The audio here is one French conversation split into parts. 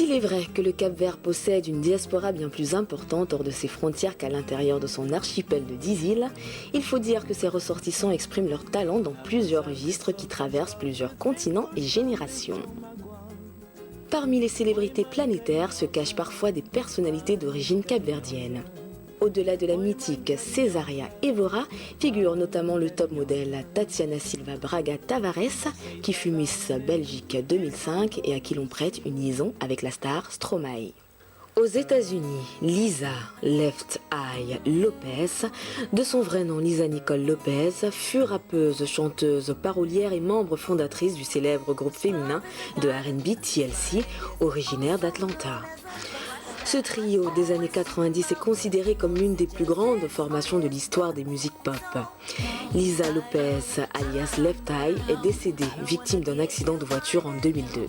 S'il est vrai que le Cap-Vert possède une diaspora bien plus importante hors de ses frontières qu'à l'intérieur de son archipel de 10 îles, il faut dire que ses ressortissants expriment leur talent dans plusieurs registres qui traversent plusieurs continents et générations. Parmi les célébrités planétaires se cachent parfois des personnalités d'origine capverdienne. Au-delà de la mythique Cesaria Evora, figure notamment le top modèle Tatiana Silva Braga Tavares, qui fut Miss Belgique 2005 et à qui l'on prête une liaison avec la star Stromae. Aux États-Unis, Lisa Left Eye Lopez, de son vrai nom Lisa Nicole Lopez, fut rappeuse, chanteuse, parolière et membre fondatrice du célèbre groupe féminin de R&B TLC, originaire d'Atlanta. Ce trio des années 90 est considéré comme l'une des plus grandes formations de l'histoire des musiques pop. Lisa Lopez, alias Left Eye, est décédée, victime d'un accident de voiture en 2002.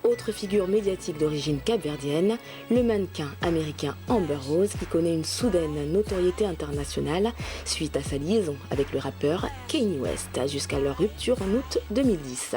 Autre figure médiatique d'origine capverdienne, le mannequin américain Amber Rose qui connaît une soudaine notoriété internationale suite à sa liaison avec le rappeur Kanye West jusqu'à leur rupture en août 2010.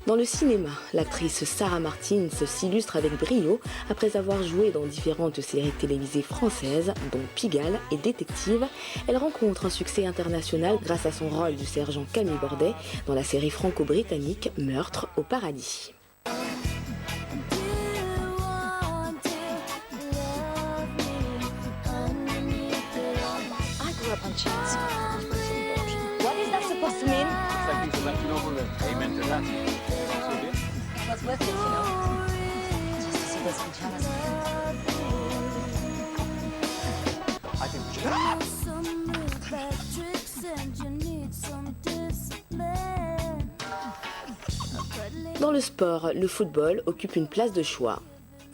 Dans le cinéma, l'actrice Sarah Martins s'illustre avec brio après avoir joué dans différentes séries télévisées françaises, dont Pigalle et Détective. Elle rencontre un succès international grâce à son rôle du sergent Camille Bordet dans la série franco-britannique Meurtre au paradis. What is that supposed to mean? It's like he's elected over it. Amen to that. What's with it, you know? Just to see this pajamas. I think we should... Dans le sport, le football occupe une place de choix.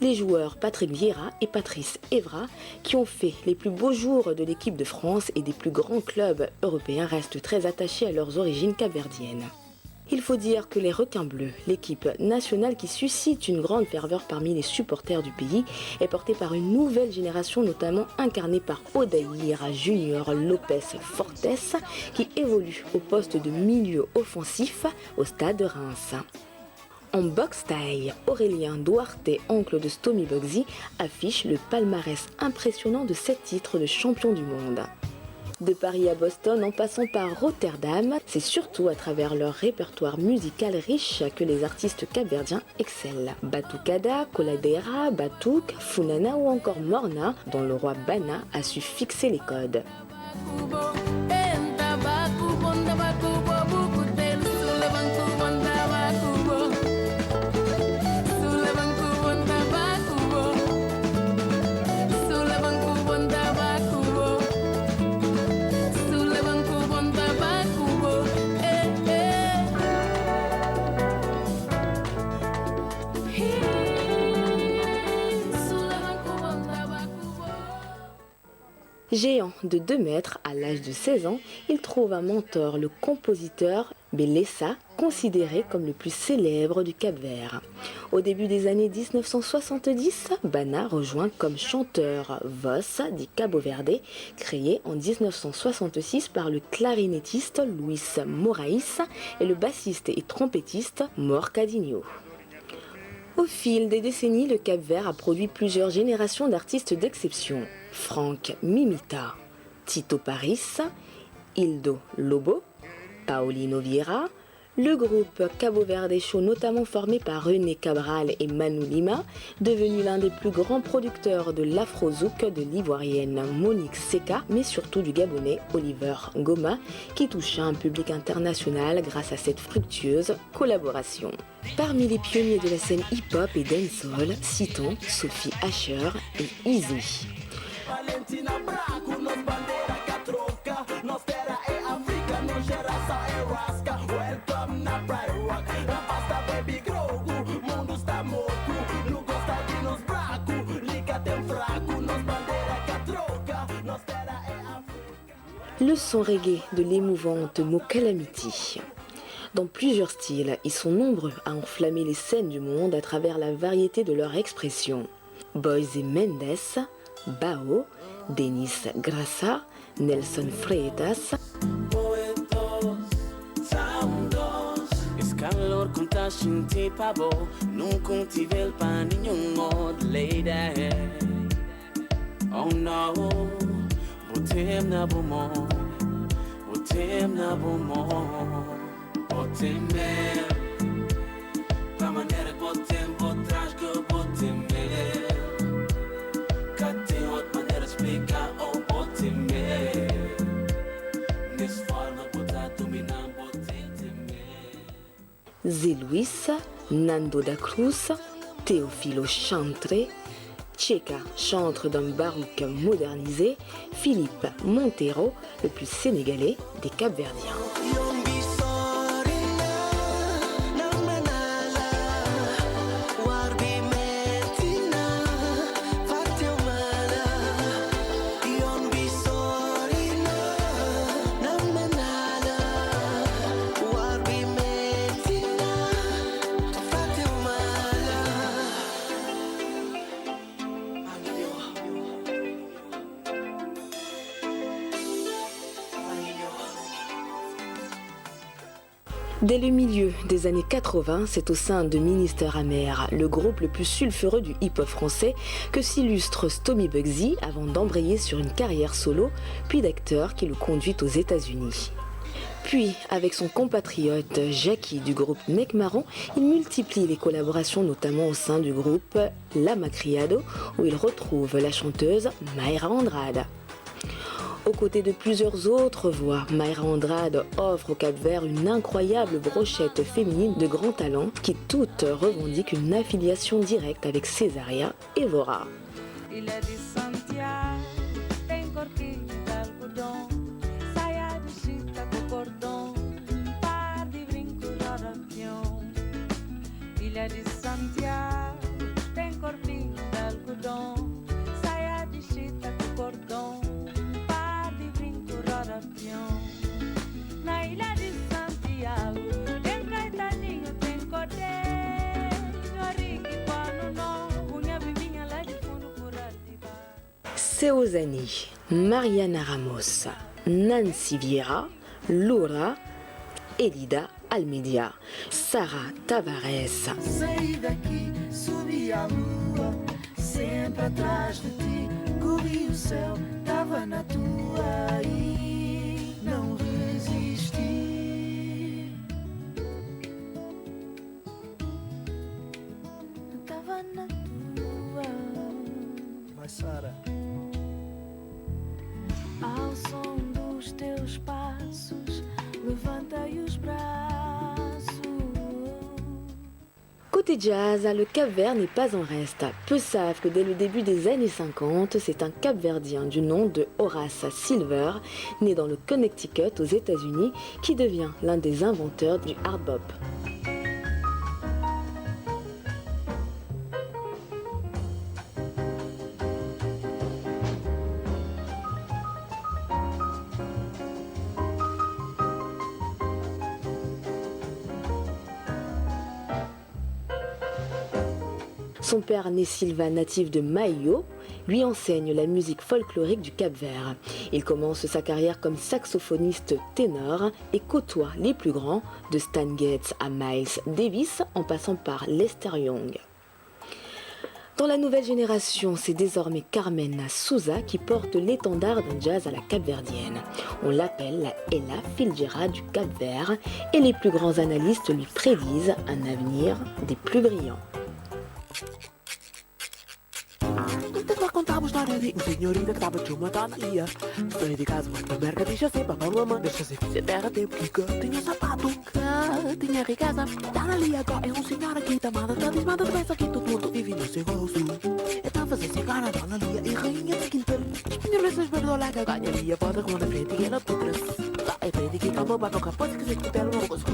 Les joueurs Patrick Vieira et Patrice Evra, qui ont fait les plus beaux jours de l'équipe de France et des plus grands clubs européens, restent très attachés à leurs origines capverdiennes. Il faut dire que les Requins Bleus, l'équipe nationale qui suscite une grande ferveur parmi les supporters du pays, est portée par une nouvelle génération, notamment incarnée par Odaïr Junior Lopez Fortes, qui évolue au poste de milieu offensif au stade de Reims. En boxe taille, Aurélien Duarte, oncle de Stomy Bugsy, affiche le palmarès impressionnant de 7 titres de champion du monde. De Paris à Boston en passant par Rotterdam, c'est surtout à travers leur répertoire musical riche que les artistes capverdiens excellent. Batucada, Coladeira, Batuque, Funana ou encore Morna, dont le roi Bana a su fixer les codes. Géant de 2 mètres à l'âge de 16 ans, il trouve un mentor, le compositeur Belessa, considéré comme le plus célèbre du Cap-Vert. Au début des années 1970, Bana rejoint comme chanteur Voz di Cabo Verde, créé en 1966 par le clarinettiste Luis Moraes et le bassiste et trompettiste Mor Cadinho. Au fil des décennies, le Cap-Vert a produit plusieurs générations d'artistes d'exception. Frank Mimita, Tito Paris, Hildo Lobo, Paulino Vieira, le groupe Cabo Verde Show, notamment formé par René Cabral et Manu Lima, devenu l'un des plus grands producteurs de l'afro-zouk de l'ivoirienne Monique Seka, mais surtout du gabonais Oliver Ngoma, qui toucha un public international grâce à cette fructueuse collaboration. Parmi les pionniers de la scène hip-hop et dancehall, citons Sophie Asher et Easy. Valentina Braco, nos bandeira que troca, nos terra é África, nos geração é rasca, welcome na Pride Rock. nos bandeira que troca, nos terra é África. Le son reggae de l'émouvante Mo Calamity. Dans plusieurs styles, ils sont nombreux à enflammer les scènes du monde à travers la variété de leur expression. Boys et Mendes, Bao, Denis Grassa, Nelson Freitas, Poetos, soundos. Esse calor contagiante pavo, nunca tive el pan nenhum mod lady. Oh no, botem na bomo, botem na bomo, botem mel. Da maneira que botem, botrás que botem mel. Cá tem outra maneira de explicar, oh botem mel. Nessa forma, botar dominar, botem mel. Zé Luis, Nando da Cruz, Teofilo Chantre, Cheka, chantre d'un baroque modernisé, Philippe Montero, le plus sénégalais des Cap-Verdiens. Dès le milieu des années 80, c'est au sein de Ministère Amer, le groupe le plus sulfureux du hip-hop français, que s'illustre Stomy Bugsy avant d'embrayer sur une carrière solo, puis d'acteur qui le conduit aux États-Unis. Puis, avec son compatriote Jackie du groupe Nec Marron, il multiplie les collaborations, notamment au sein du groupe La Macriado, où il retrouve la chanteuse Mayra Andrade. Aux côtés de plusieurs autres voix, Mayra Andrade offre au Cap-Vert une incroyable brochette féminine de grand talent qui toutes revendiquent une affiliation directe avec Césaria Évora. Ilha de Santiago tem corquinho de algodão, saia de chita com cordão, par de brinco roda avião. Ilha de Santiago tem corpinho de algodão, saia de chita com cordão, par de brinco roda avião. Na ilha de Santiago tem caetaninho, tem cordeiro, rique quando não, unha vivinha lá de fundo por ativar. Seozani, Mariana Ramos, Nancy Vieira, Laura, Elida Almeida, Sarah Tavares. Saí daqui, subi à lua, sempre atrás de ti, corri o céu, tava na tua e não resisti. Tava na tua. Vai, Sara. Ao som dos teus passos, levantei os braços. Côté jazz, le Cap-Vert n'est pas en reste. Peu savent que dès le début des années 50, c'est un Cap-Verdien du nom de Horace Silver, né dans le Connecticut aux États-Unis, qui devient l'un des inventeurs du hard bop. Son père, né Silva, natif de Maio, lui enseigne la musique folklorique du Cap-Vert. Il commence sa carrière comme saxophoniste ténor et côtoie les plus grands, de Stan Getz à Miles Davis, en passant par Lester Young. Dans la nouvelle génération, c'est désormais Carmen Souza qui porte l'étendard d'un jazz à la capverdienne. On l'appelle la Ella Fitzgerald du Cap-Vert et les plus grands analystes lui prédisent un avenir des plus brillants. Tenta contar uma história de um senhorita que estava de uma donalia. Saí de casa, foi pra merca, deixa ser papá, mamãe. Deixa ser filha terra, tem pica, tinha sapato. Tinha riqueza, tá ali agora. É um senhor aqui, tamada, tá desmada, de bem aqui, todo mundo vive no seu rosto. Então fazer cigana, donalia e rainha de quintal. Espanhol essas berdolas que ganharia, bota com a frente e ela por trás. Tá, é frente que calma, bate o capô, se quiser que der uma coisa.